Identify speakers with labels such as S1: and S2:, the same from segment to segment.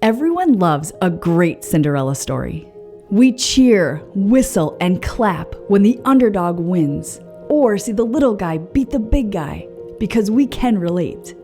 S1: Everyone loves a great Cinderella story. We cheer, whistle, and clap when the underdog wins, or see the little guy beat the big guy, because we can relate.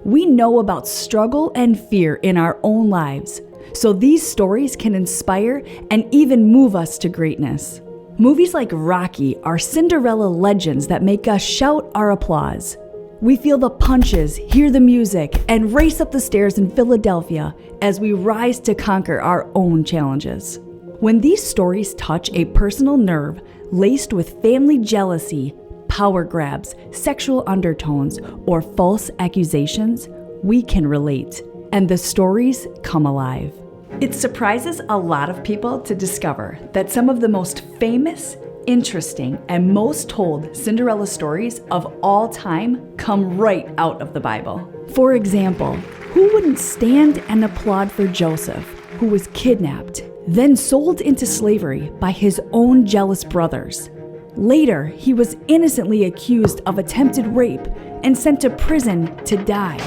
S1: We know about struggle and fear in our own lives, so these stories can inspire and even move us to greatness. Movies like Rocky are Cinderella legends that make us shout our applause. We feel the punches, hear the music, and race up the stairs in Philadelphia as we rise to conquer our own challenges. When these stories touch a personal nerve laced with family jealousy, power grabs, sexual undertones, or false accusations, we can relate, and the stories come alive. It surprises a lot of people to discover that some of the most famous, interesting, and most told Cinderella stories of all time come right out of the Bible. For example, who wouldn't stand and applaud for Joseph, who was kidnapped, then sold into slavery by his own jealous brothers? Later, he was innocently accused of attempted rape and sent to prison to die,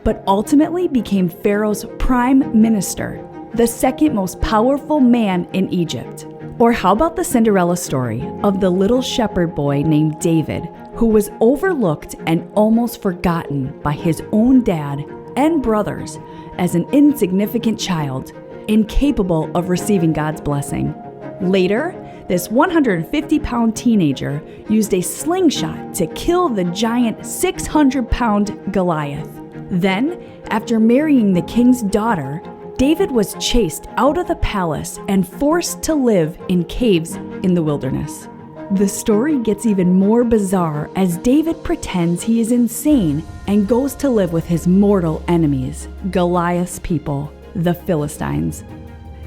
S1: but ultimately became Pharaoh's prime minister, the second most powerful man in Egypt. Or how about the Cinderella story of the little shepherd boy named David, who was overlooked and almost forgotten by his own dad and brothers as an insignificant child, incapable of receiving God's blessing. Later, this 150-pound teenager used a slingshot to kill the giant 600-pound Goliath. Then, after marrying the king's daughter, David was chased out of the palace and forced to live in caves in the wilderness. The story gets even more bizarre as David pretends he is insane and goes to live with his mortal enemies, Goliath's people, the Philistines.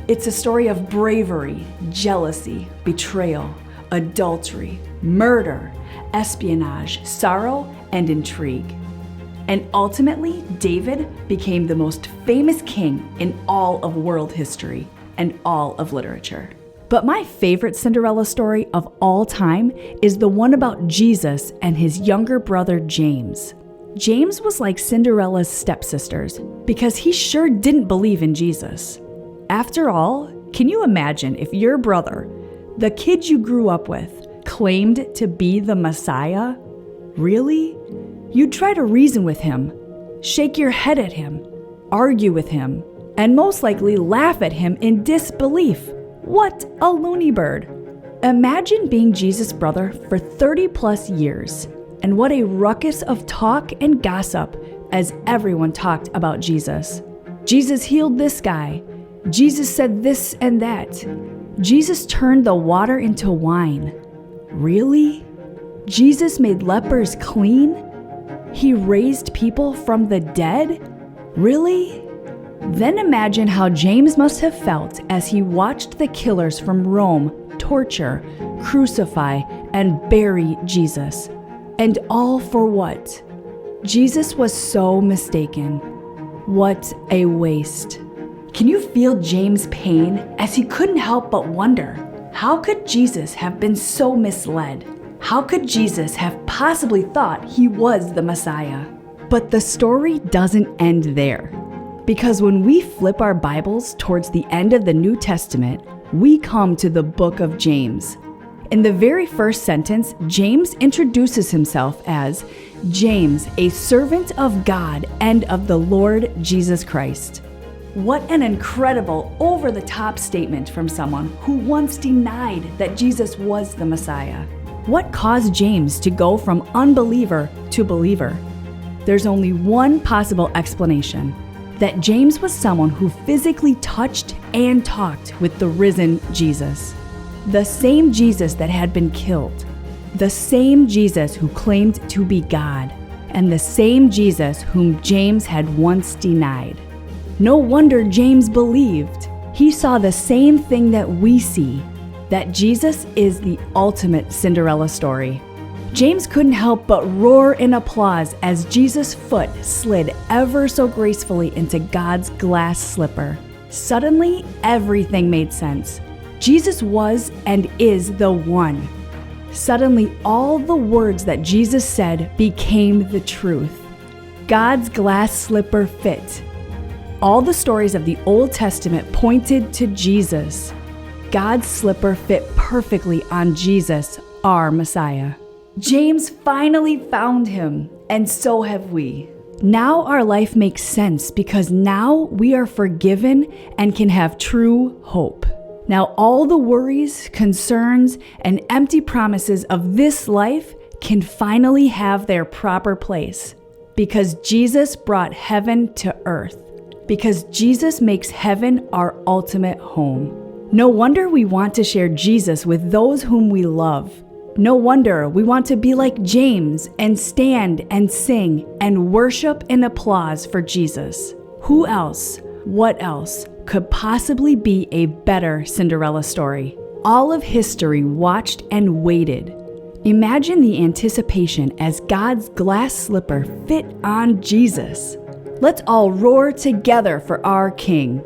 S1: It's a story of bravery, jealousy, betrayal, adultery, murder, espionage, sorrow, and intrigue. And ultimately, David became the most famous king in all of world history and all of literature. But my favorite Cinderella story of all time is the one about Jesus and his younger brother James. James was like Cinderella's stepsisters because he sure didn't believe in Jesus. After all, can you imagine if your brother, the kid you grew up with, claimed to be the Messiah? Really? You'd try to reason with him, shake your head at him, argue with him, and most likely laugh at him in disbelief. What a loony bird. Imagine being Jesus' brother for 30 plus years, and what a ruckus of talk and gossip as everyone talked about Jesus. Jesus healed this guy. Jesus said this and that. Jesus turned the water into wine. Really? Jesus made lepers clean? He raised people from the dead? Really? Then imagine how James must have felt as he watched the killers from Rome torture, crucify, and bury Jesus. And all for what? Jesus was so mistaken. What a waste. Can you feel James' pain as he couldn't help but wonder, how could Jesus have been so misled? How could Jesus have possibly thought he was the Messiah? But the story doesn't end there. Because when we flip our Bibles towards the end of the New Testament, we come to the book of James. In the very first sentence, James introduces himself as James, a servant of God and of the Lord Jesus Christ. What an incredible, over-the-top statement from someone who once denied that Jesus was the Messiah. What caused James to go from unbeliever to believer? There's only one possible explanation, that James was someone who physically touched and talked with the risen Jesus. The same Jesus that had been killed, the same Jesus who claimed to be God, and the same Jesus whom James had once denied. No wonder James believed. He saw the same thing that we see, that Jesus is the ultimate Cinderella story. James couldn't help but roar in applause as Jesus' foot slid ever so gracefully into God's glass slipper. Suddenly, everything made sense. Jesus was and is the one. Suddenly, all the words that Jesus said became the truth. God's glass slipper fit. All the stories of the Old Testament pointed to Jesus. God's slipper fit perfectly on Jesus, our Messiah. James finally found him, and so have we. Now our life makes sense because now we are forgiven and can have true hope. Now all the worries, concerns, and empty promises of this life can finally have their proper place because Jesus brought heaven to earth. Because Jesus makes heaven our ultimate home. No wonder we want to share Jesus with those whom we love. No wonder we want to be like James and stand and sing and worship and applause for Jesus. Who else, what else could possibly be a better Cinderella story? All of history watched and waited. Imagine the anticipation as God's glass slipper fit on Jesus. Let's all roar together for our King.